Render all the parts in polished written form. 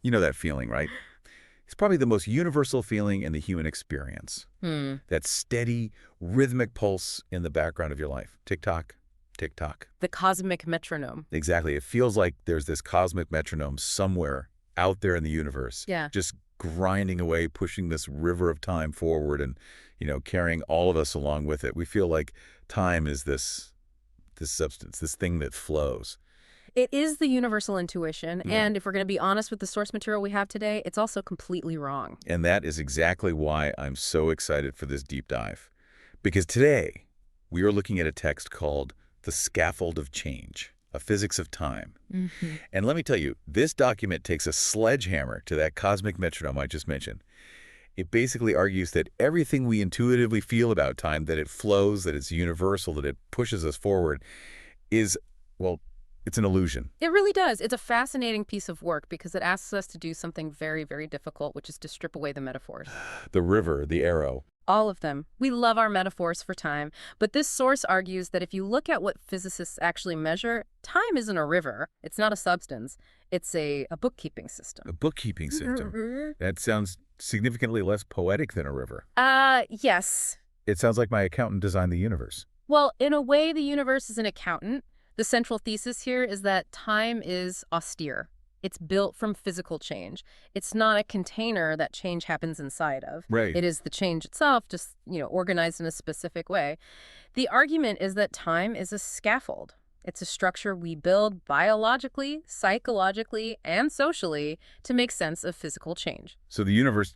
You know that feeling, right? It's probably the most universal feeling in the human experience. Hmm. That steady, rhythmic pulse in the background of your life. Tick-tock, tick-tock. The cosmic metronome. Exactly. It feels like there's this cosmic metronome somewhere out there in the universe, Yeah. just grinding away, pushing this river of time forward and, carrying all of us along with it. We feel like time is this substance, this thing that flows. It is the universal intuition, Yeah. and if we're going to be honest with the source material we have today, it's also completely wrong. And that is exactly why I'm so excited for this deep dive. Because today, we are looking at a text called The Scaffold of Change, A Physics of Time. Mm-hmm. And let me tell you, this document takes a sledgehammer to that cosmic metronome I just mentioned. It basically argues that everything we intuitively feel about time, that it flows, that it's universal, that it pushes us forward, is, well, it's an illusion. It really does. It's a fascinating piece of work because it asks us to do something very, very difficult, which is to strip away the metaphors. The river, the arrow. All of them. We love our metaphors for time, but this source argues that if you look at what physicists actually measure, time isn't a river. It's not a substance. It's a bookkeeping system. A bookkeeping system. That sounds significantly less poetic than a river. Yes. It sounds like my accountant designed the universe. Well, in a way, the universe is an accountant. The central thesis here is that time is austere. It's built from physical change. It's not a container that change happens inside of. Right. It is the change itself, just, organized in a specific way. The argument is that time is a scaffold. It's a structure we build biologically, psychologically, and socially to make sense of physical change. So the universe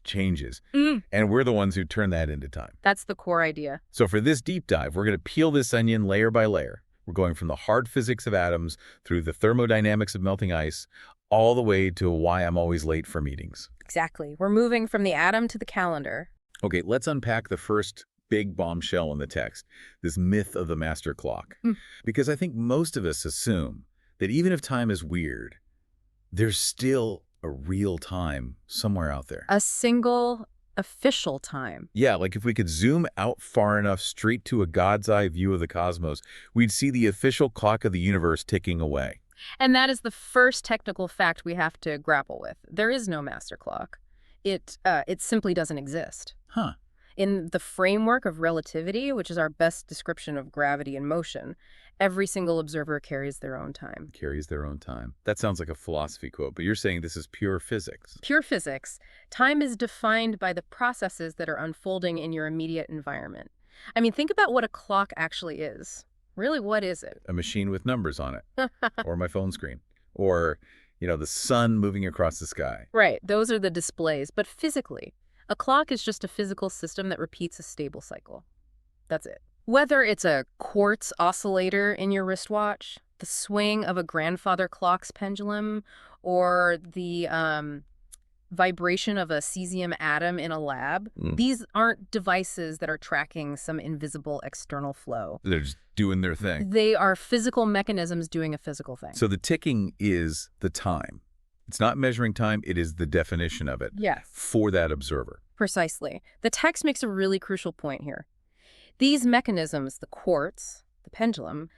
changes, and we're the ones who turn that into time. That's the core idea. So for this deep dive, we're going to peel this onion layer by layer. We're going from the hard physics of atoms through the thermodynamics of melting ice, all the way to why I'm always late for meetings. Exactly. We're moving from the atom to the calendar. Okay, let's unpack the first big bombshell in the text, this myth of the master clock. Because I think most of us assume that even if time is weird, there's still a real time somewhere out there. A single official time. Yeah, like if we could zoom out far enough straight to a God's eye view of the cosmos, we'd see the official clock of the universe ticking away. And that is the first technical fact we have to grapple with. There is no master clock. It simply doesn't exist. Huh. In the framework of relativity, which is our best description of gravity and motion, every single observer carries their own time. Carries their own time. That sounds like a philosophy quote, but you're saying this is pure physics. Pure physics. Time is defined by the processes that are unfolding in your immediate environment. I mean, think about what a clock actually is. Really, what is it? A machine with numbers on it, or my phone screen, or, the sun moving across the sky. Right, those are the displays. But physically, a clock is just a physical system that repeats a stable cycle. That's it. Whether it's a quartz oscillator in your wristwatch, the swing of a grandfather clock's pendulum, or the vibration of a cesium atom in a lab, these aren't devices that are tracking some invisible external flow. They're just doing their thing. They are physical mechanisms doing a physical thing. So the ticking is the time. It's not measuring time, it is the definition of it. Yes. For that observer. Precisely. The text makes a really crucial point here. These mechanisms, the quartz, the pendulum,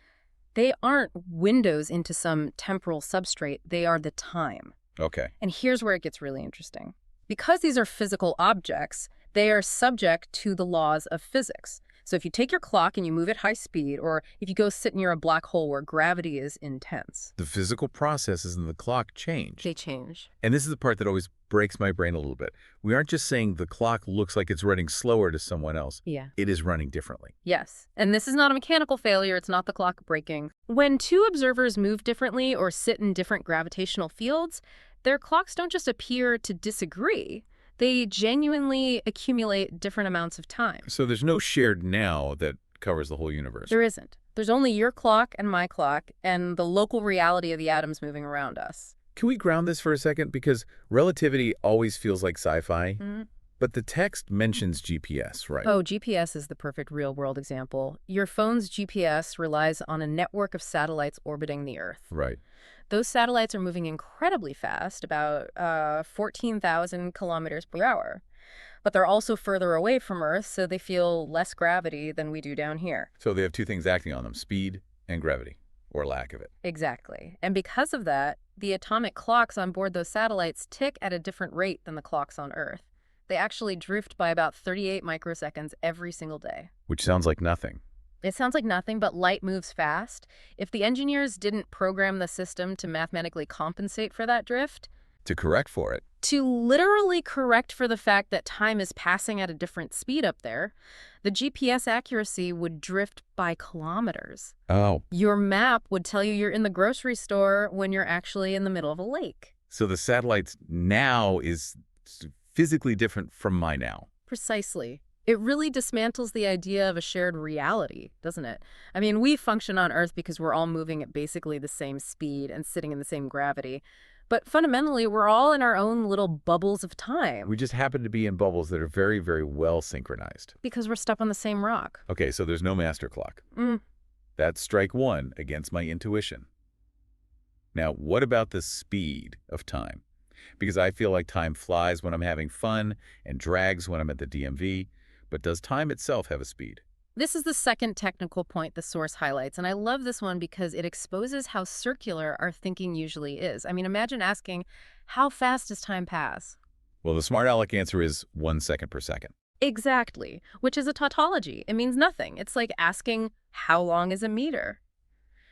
they aren't windows into some temporal substrate. They are the time. Okay. And here's where it gets really interesting. Because these are physical objects, they are subject to the laws of physics. So if you take your clock and you move at high speed, or if you go sit near a black hole where gravity is intense, The physical processes in the clock change. they change. And this is the part that always breaks my brain a little bit. We aren't just saying the clock looks like it's running slower to someone else. Yeah. It is running differently. Yes. And this is not a mechanical failure. It's not the clock breaking. When two observers move differently or sit in different gravitational fields, their clocks don't just appear to disagree. They genuinely accumulate different amounts of time. So there's no shared now that covers the whole universe. There isn't. There's only your clock and my clock and the local reality of the atoms moving around us. Can we ground this for a second? Because relativity always feels like sci-fi. Mhm. But the text mentions GPS, right? Oh, GPS is the perfect real-world example. Your phone's GPS relies on a network of satellites orbiting the Earth. Right. Those satellites are moving incredibly fast, about 14,000 kilometers per hour. But they're also further away from Earth, so they feel less gravity than we do down here. So they have two things acting on them, speed and gravity, or lack of it. Exactly. And because of that, The atomic clocks on board those satellites tick at a different rate than the clocks on Earth. They actually drift by about 38 microseconds every single day. Which sounds like nothing. It sounds like nothing, but light moves fast. If the engineers didn't program the system to mathematically compensate for that drift, To correct for it. to literally correct for the fact that time is passing at a different speed up there, the GPS accuracy would drift by kilometers. Oh, Your map would tell you you're in the grocery store when you're actually in the middle of a lake. so the satellite's now is physically different from my now. Precisely. It really dismantles the idea of a shared reality, doesn't it? I mean, we function on Earth because we're all moving at basically the same speed and sitting in the same gravity. But fundamentally, we're all in our own little bubbles of time We just happen to be in bubbles that are very, very well synchronized. because we're stuck on the same rock. Okay, so there's no master clock. That's strike one against my intuition. Now, what about the speed of time? Because I feel like time flies when I'm having fun and drags when I'm at the DMV. But does time itself have a speed? This is the second technical point the source highlights, and I love this one because it exposes how circular our thinking usually is. I mean, imagine asking, how fast does time pass? Well, the smart aleck answer is 1 second per second. Exactly, which is a tautology. It means nothing. It's like asking, how long is a meter?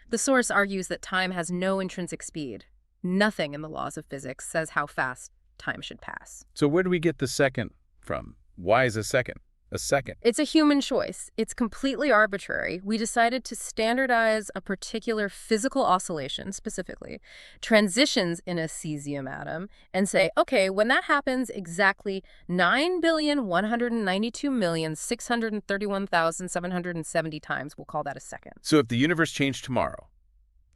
The source argues that time has no intrinsic speed. Nothing in the laws of physics says how fast time should pass. So where do we get the second from? Why is a second a second? It's a human choice. It's completely arbitrary. We decided to standardize a particular physical oscillation, specifically transitions in a cesium atom, and say, okay, when that happens exactly 9,192,631,770 times, we'll call that a second. So if the universe changed tomorrow,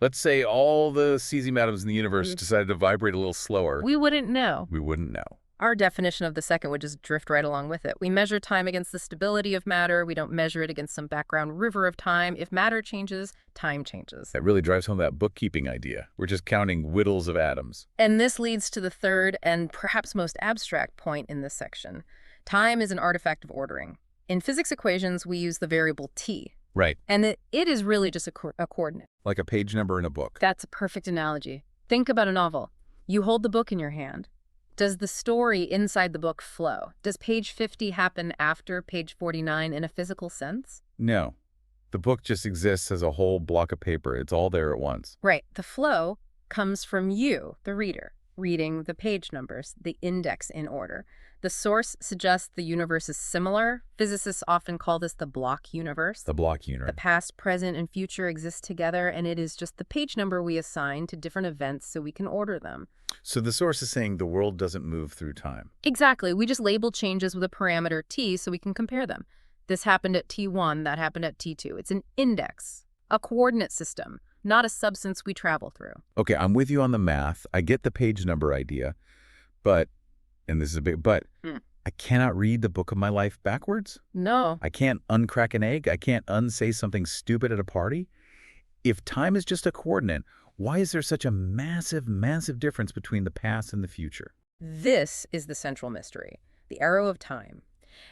let's say all the cesium atoms in the universe decided to vibrate a little slower, We wouldn't know. we wouldn't know. Our definition of the second would just drift right along with it. We measure time against the stability of matter. We don't measure it against some background river of time. If matter changes, time changes. That really drives home that bookkeeping idea. We're just counting whittles of atoms. And this leads to the third and perhaps most abstract point in this section. Time is an artifact of ordering. In physics equations, we use the variable t, Right. and it is really just a coordinate. Like a page number in a book. That's a perfect analogy. Think about a novel. You hold the book in your hand. Does the story inside the book flow? Does page 50 happen after page 49 in a physical sense? No. The book just exists as a whole block of paper. It's all there at once. Right. The flow comes from you, the reader, reading the page numbers, the index in order. The source suggests the universe is similar. Physicists often call this the block universe. The block The universe. past, present, and future exist together, and it is just the page number we assign to different events so we can order them. So the source is saying the world doesn't move through time. Exactly. We just label changes with a parameter t so we can compare them. This happened at T1, that happened at T2. It's an index, a coordinate system, not a substance we travel through. Okay, I'm with you on the math. I get the page number idea. But, and this is a big but, I cannot read the book of my life backwards. No. I can't uncrack an egg. I can't unsay something stupid at a party. If time is just a coordinate, why is there such a massive, massive difference between the past and the future? This is the central mystery, the arrow of time.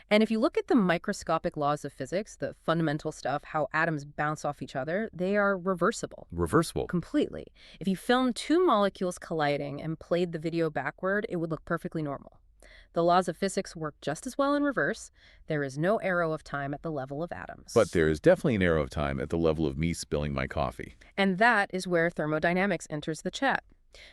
And if you look at the microscopic laws of physics, the fundamental stuff, how atoms bounce off each other, they are reversible. Reversible. Completely. If you filmed two molecules colliding and played the video backward, it would look perfectly normal. The laws of physics work just as well in reverse. There is no arrow of time at the level of atoms. But there is definitely an arrow of time at the level of me spilling my coffee. And that is where thermodynamics enters the chat.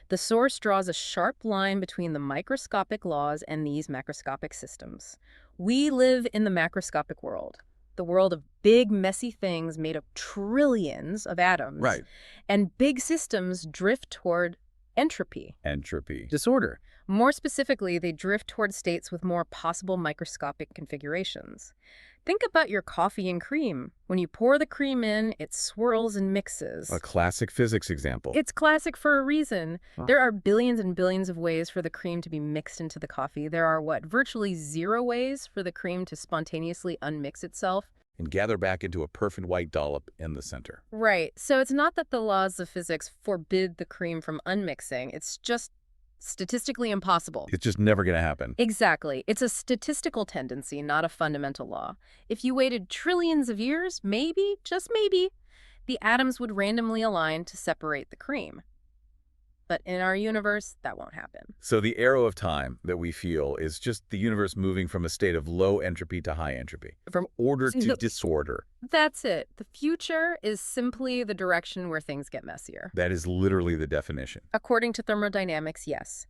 The source draws a sharp line between the microscopic laws and these macroscopic systems. We live in the macroscopic world, the world of big, messy things made of trillions of atoms. Right. And big systems drift toward entropy. Entropy. Disorder. More specifically, they drift toward states with more possible microscopic configurations. Think about your coffee and cream. When you pour the cream in, it swirls and mixes. A classic physics example. It's classic for a reason. Huh. There are billions and billions of ways for the cream to be mixed into the coffee. There are, virtually 0 ways for the cream to spontaneously unmix itself. And gather back into a perfect white dollop in the center. Right. So it's not that the laws of physics forbid the cream from unmixing. It's just statistically impossible. It's just never going to happen. Exactly. It's a statistical tendency, not a fundamental law. If you waited trillions of years, maybe, just maybe, the atoms would randomly align to separate the cream. But in our universe, that won't happen. So the arrow of time that we feel is just the universe moving from a state of low entropy to high entropy, from order to disorder. That's it. The future is simply the direction where things get messier. That is literally the definition. According to thermodynamics, yes.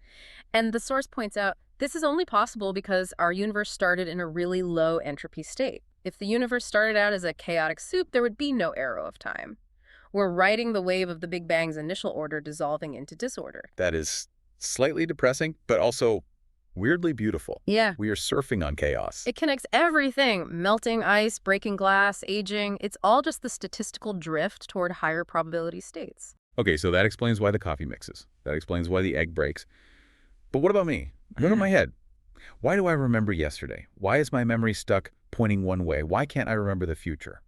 And the source points out this is only possible because our universe started in a really low entropy state. If the universe started out as a chaotic soup, there would be no arrow of time. We're riding the wave of the Big Bang's initial order dissolving into disorder. That is slightly depressing, but also weirdly beautiful. Yeah. We are surfing on chaos. It connects everything. Melting ice, breaking glass, aging. It's all just the statistical drift toward higher probability states. Okay, so that explains why the coffee mixes. That explains why the egg breaks. But what about me? Gun on my head. Why do I remember yesterday? Why is my memory stuck pointing one way? Why can't I remember the future?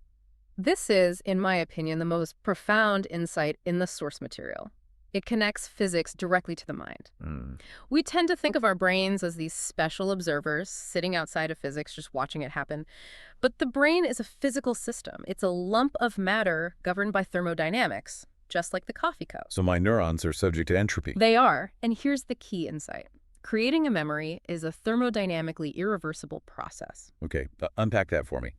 This is, in my opinion, the most profound insight in the source material. It connects physics directly to the mind. We tend to think of our brains as these special observers sitting outside of physics just watching it happen. But the brain is a physical system. It's a lump of matter governed by thermodynamics, just like the coffee cup. So my neurons are subject to entropy. They are. And here's the key insight. Creating a memory is a thermodynamically irreversible process. Okay, unpack that for me.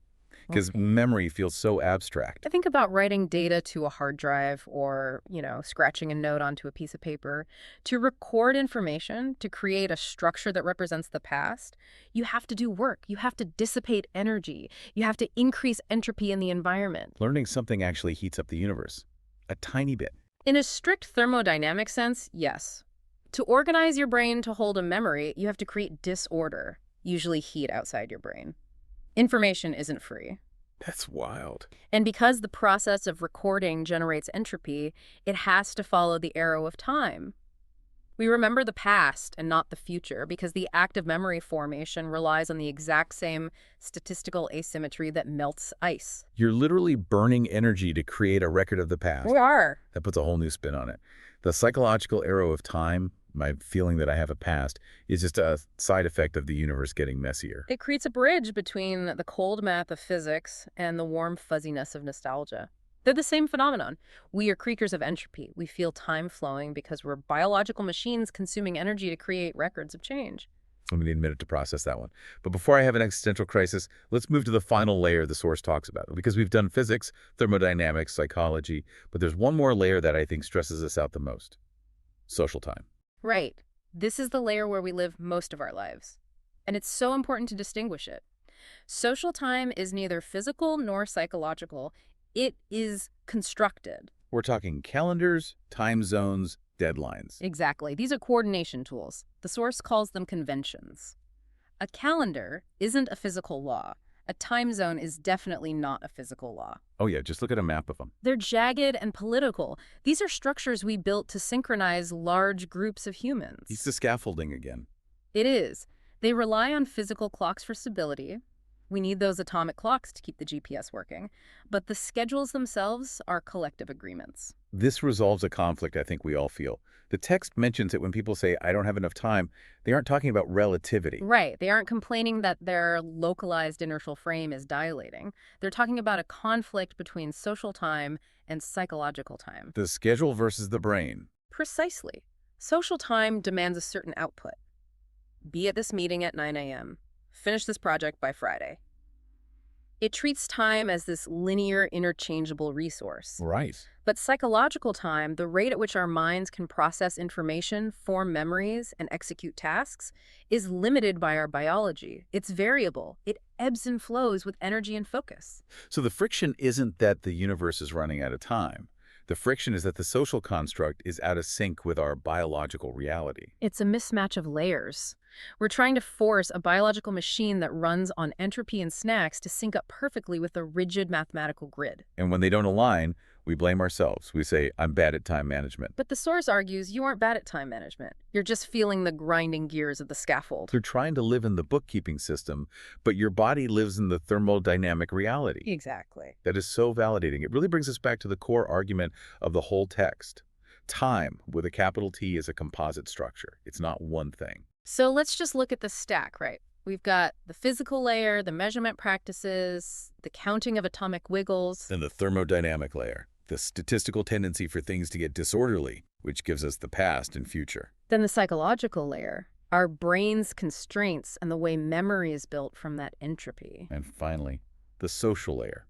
Because Okay. memory feels so abstract. I think about writing data to a hard drive or, scratching a note onto a piece of paper. To record information, to create a structure that represents the past, you have to do work. You have to dissipate energy. You have to increase entropy in the environment. Learning something actually heats up the universe. A tiny bit. In a strict thermodynamic sense, yes. To organize your brain to hold a memory, you have to create disorder, usually heat outside your brain. Information isn't free. That's wild. And because the process of recording generates entropy, it has to follow the arrow of time. We remember the past and not the future because the act of memory formation relies on the exact same statistical asymmetry that melts ice. You're literally burning energy to create a record of the past. We are. That puts a whole new spin on it. The psychological arrow of time, my feeling that I have a past, is just a side effect of the universe getting messier. It creates a bridge between the cold math of physics and the warm fuzziness of nostalgia. They're the same phenomenon. We are creatures of entropy. We feel time flowing because we're biological machines consuming energy to create records of change. I'm going to need a minute to process that one. But before I have an existential crisis, let's move to the final layer the source talks about. Because we've done physics, thermodynamics, psychology, but there's one more layer that I think stresses us out the most. Social time. Right. This is the layer where we live most of our lives. And it's so important to distinguish it. Social time is neither physical nor psychological. It is constructed. We're talking calendars, time zones, deadlines. Exactly. These are coordination tools. The source calls them conventions. A calendar isn't a physical law. A time zone is definitely not a physical law. Oh yeah, just look at a map of them. They're jagged and political. These are structures we built to synchronize large groups of humans. It's the scaffolding again. It is. They rely on physical clocks for stability. We need those atomic clocks to keep the GPS working. But the schedules themselves are collective agreements. This resolves a conflict I think we all feel. The text mentions it when people say, I don't have enough time. They aren't talking about relativity. Right. They aren't complaining that their localized inertial frame is dilating. They're talking about a conflict between social time and psychological time. The schedule versus the brain. Precisely. Social time demands a certain output. Be at this meeting at 9 a.m. Finish this project by Friday. It treats time as this linear, interchangeable resource. Right. But psychological time, the rate at which our minds can process information, form memories, and execute tasks, is limited by our biology. It's variable. It ebbs and flows with energy and focus. So the friction isn't that the universe is running out of time. The friction is that the social construct is out of sync with our biological reality. It's a mismatch of layers. We're trying to force a biological machine that runs on entropy and snacks to sync up perfectly with a rigid mathematical grid. And when they don't align, we blame ourselves. We say, I'm bad at time management. But the source argues you aren't bad at time management. You're just feeling the grinding gears of the scaffold. You're trying to live in the bookkeeping system, but your body lives in the thermodynamic reality. Exactly. That is so validating. It really brings us back to the core argument of the whole text. Time, with a capital T, is a composite structure. It's not one thing. So let's just look at the stack, right? We've got the physical layer, the measurement practices, the counting of atomic wiggles. Then the thermodynamic layer, the statistical tendency for things to get disorderly. which gives us the past and future. Then the psychological layer, our brain's constraints and the way memory is built from that entropy. And finally, the social layer,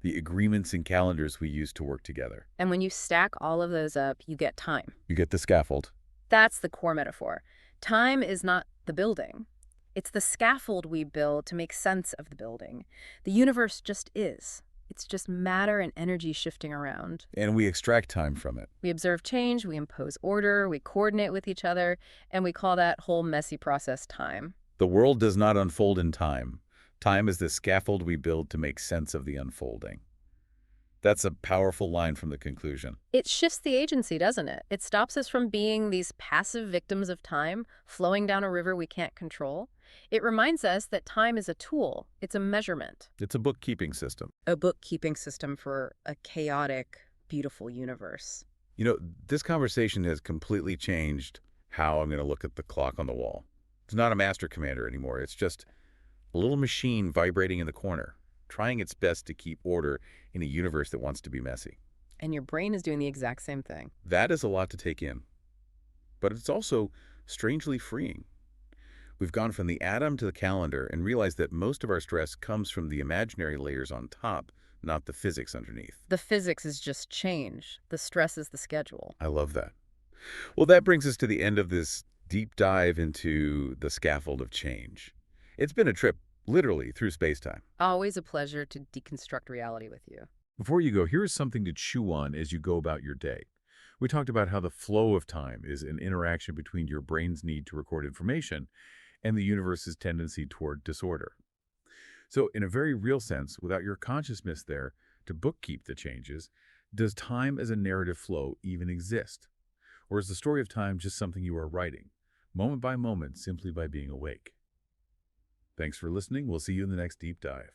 the agreements and calendars we use to work together. And when you stack all of those up, you get time. You get the scaffold. That's the core metaphor. Time is not the building. It's the scaffold we build to make sense of the building. The universe just is. It's just matter and energy shifting around. And we extract time from it. We observe change, we impose order, we coordinate with each other, and we call that whole messy process time. The world does not unfold in time. Time is the scaffold we build to make sense of the unfolding. That's a powerful line from the conclusion. It shifts the agency, doesn't it? It stops us from being these passive victims of time, flowing down a river we can't control. It reminds us that time is a tool. It's a measurement. It's a bookkeeping system. A bookkeeping system for a chaotic, beautiful universe. You know, this conversation has completely changed how I'm going to look at the clock on the wall. It's not a master commander anymore. It's just a little machine vibrating in the corner, trying its best to keep order in a universe that wants to be messy. And your brain is doing the exact same thing. That is a lot to take in. But it's also strangely freeing. We've gone from the atom to the calendar and realized that most of our stress comes from the imaginary layers on top, not the physics underneath. The physics is just change. The stress is the schedule. I love that. Well, that brings us to the end of this deep dive into the scaffold of change. It's been a trip, literally, through space-time. Always a pleasure to deconstruct reality with you. Before you go, here is something to chew on as you go about your day. We talked about how the flow of time is an interaction between your brain's need to record information and the universe's tendency toward disorder. So in a very real sense, without your consciousness there to bookkeep the changes, does time as a narrative flow even exist? Or is the story of time just something you are writing, moment by moment, simply by being awake? Thanks for listening. We'll see you in the next deep dive.